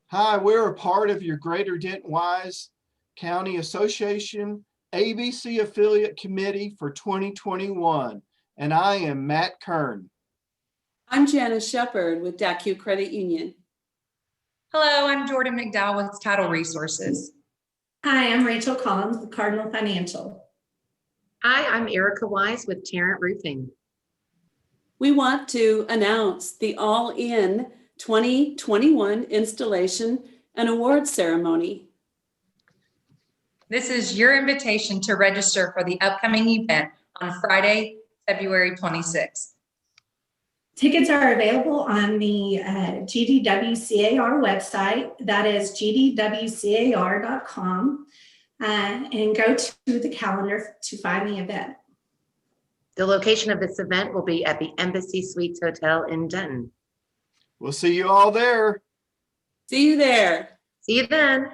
Hi, we're a part of your Greater Denton Wise County Association ABC Affiliate Committee for 2021, and I am Matt Kern. I'm Janice Shepard with DACU Credit Union. Hello, I'm Jordan McDowell with Title Resources. Hi, I'm Rachel Collins with Cardinal Financial. Hi, I'm Erica Wise with Tarrant Roofing. We want to announce the All-In 2021 installation and award ceremony. This is your invitation to register for the upcoming event on Friday, February 26th. Tickets are available on the GDWCAR website. That is GDWCAR.com, and go to the calendar to find the event. The location of this event will be at the Embassy Suites Hotel in Denton. We'll see you all there. See you there. See you then.